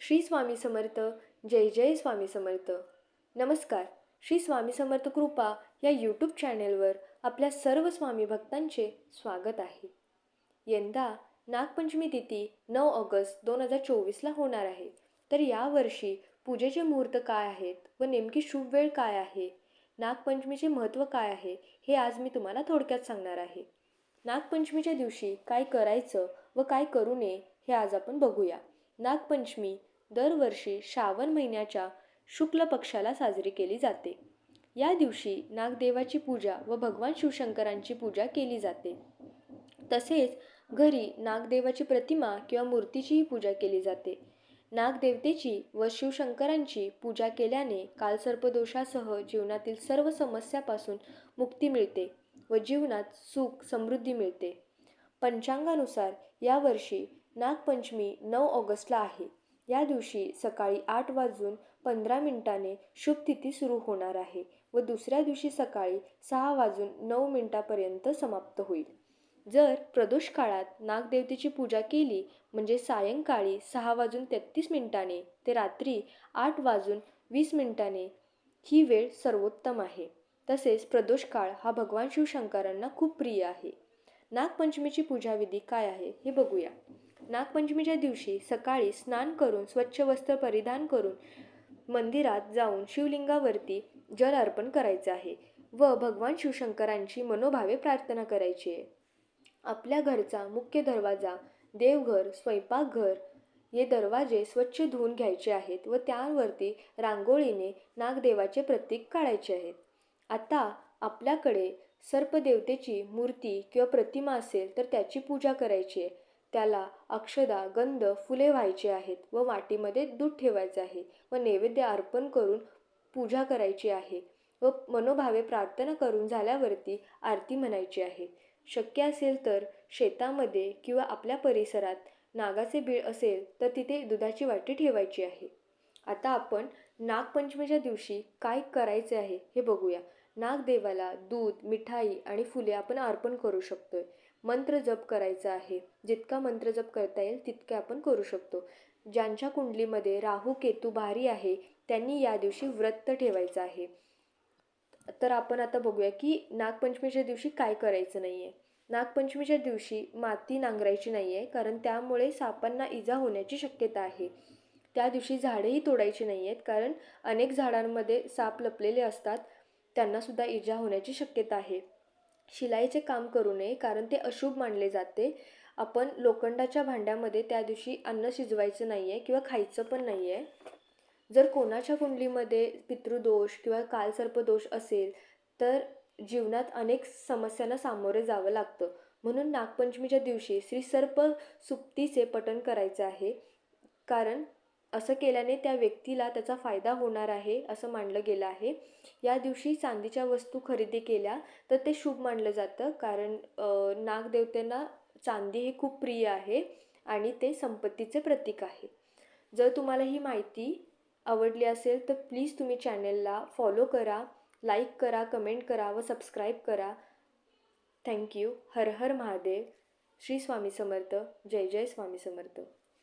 श्री स्वामी समर्थ. जय जय स्वामी समर्थ. नमस्कार. श्री स्वामी समर्थ कृपा या यूट्यूब चॅनेलवर आपल्या सर्व स्वामी भक्तांचे स्वागत आहे. यंदा नागपंचमी तिथी 9 ऑगस्ट 2024ला होणार आहे. तर यावर्षी पूजेचे मुहूर्त काय आहेत व नेमकी शुभ वेळ काय आहे, नागपंचमीचे महत्त्व काय आहे, हे आज मी तुम्हाला थोडक्यात सांगणार आहे. नागपंचमीच्या दिवशी काय करायचं व काय करू नये हे आज आपण बघूया. नागपंचमी दरवर्षी श्रावण महिन्याच्या शुक्ल पक्षाला साजरी केली जाते. या दिवशी नागदेवाची पूजा व भगवान शिवशंकरांची पूजा केली जाते. तसेच घरी नागदेवाची प्रतिमा किंवा मूर्तीचीही पूजा केली जाते. नागदेवतेची व शिवशंकरांची पूजा केल्याने कालसर्पदोषासह जीवनातील सर्व समस्यापासून मुक्ती मिळते व जीवनात सुख समृद्धी मिळते. पंचांगानुसार यावर्षी नागपंचमी 9 ऑगस्टला आहे. या दिवशी सकाळी 8:15 शुभ तिथी सुरू होणार आहे व दुसऱ्या दिवशी सकाळी 6:09 समाप्त होईल. जर प्रदोष काळात नागदेवतेची पूजा केली म्हणजे सायंकाळी 6:33 ते रात्री 8:20 ही वेळ सर्वोत्तम आहे. तसेच प्रदोष काळ हा भगवान शिवशंकरांना खूप प्रिय आहे. नागपंचमीची पूजाविधी काय आहे हे बघूया. नागपंचमीच्या दिवशी सकाळी स्नान करून स्वच्छ वस्त्र परिधान करून मंदिरात जाऊन शिवलिंगावरती जल अर्पण करायचे आहे व भगवान शिवशंकरांची मनोभावे प्रार्थना करायची आहे. आपल्या घरचा मुख्य दरवाजा, देवघर, स्वयंपाकघर हे दरवाजे स्वच्छ धुवून घ्यायचे आहेत व त्यावरती रांगोळीने नागदेवाचे प्रतीक काढायचे आहेत. आता आपल्याकडे सर्पदेवतेची मूर्ती किंवा प्रतिमा असेल तर त्याची पूजा करायची आहे. त्याला अक्षदा, गंध, फुले व्हायचे आहेत व वाटीमध्ये दूध ठेवायचे आहे व नैवेद्य अर्पण करून पूजा करायची आहे व मनोभावे प्रार्थना करून झाल्यावरती आरती म्हणायची आहे. शक्य असेल तर शेतामध्ये किंवा आपल्या परिसरात नागाचे बीळ असेल तर तिथे दुधाची वाटी ठेवायची आहे. आता आपण नागपंचमीच्या दिवशी काय करायचे आहे हे बघूया. नागदेवाला दूध, मिठाई आणि फुले आपण अर्पण करू शकतोय. मंत्र जप करायचा आहे. जितका मंत्र जप करता येईल तितके आपण करू शकतो. ज्यांच्या कुंडलीमध्ये राहू केतू भारी आहे त्यांनी या दिवशी व्रत ठेवायचं आहे. तर आपण आता बघूया की नागपंचमीच्या दिवशी काय करायचं नाही आहे. नागपंचमीच्या दिवशी माती नांगरायची नाही आहे, कारण त्यामुळे सापांना इजा होण्याची शक्यता आहे. त्या दिवशी झाडेही तोडायची नाही आहेत, कारण अनेक झाडांमध्ये साप लपलेले असतात, त्यांनासुद्धा इजा होण्याची शक्यता आहे. शिलाईचे काम करू नये, कारण ते अशुभ मानले जाते. आपण लोखंडाच्या भांड्यामध्ये त्या दिवशी अन्न शिजवायचं नाही आहे किंवा खायचं पण नाही आहे. जर कोणाच्या कुंडलीमध्ये पितृदोष किंवा कालसर्पदोष असेल तर जीवनात अनेक समस्यांना सामोरे जावं लागतं. म्हणून नागपंचमीच्या दिवशी श्री सर्प सुक्तीचे पठण करायचे आहे, कारण असं केल्याने त्या व्यक्तीला त्याचा फायदा होणार आहे असं मानलं गेलं आहे. या दिवशी चांदीच्या वस्तू खरेदी केल्या तर ते शुभ मानलं जातं, कारण नागदेवतेंना चांदी ही खूप प्रिय आहे आणि ते संपत्तीचे प्रतीक आहे. जर तुम्हाला ही माहिती आवडली असेल तर प्लीज तुम्ही चॅनलला फॉलो करा, लाईक करा, कमेंट करा व सबस्क्राईब करा. थँक्यू. हर हर महादेव. श्री स्वामी समर्थ. जय जय स्वामी समर्थ.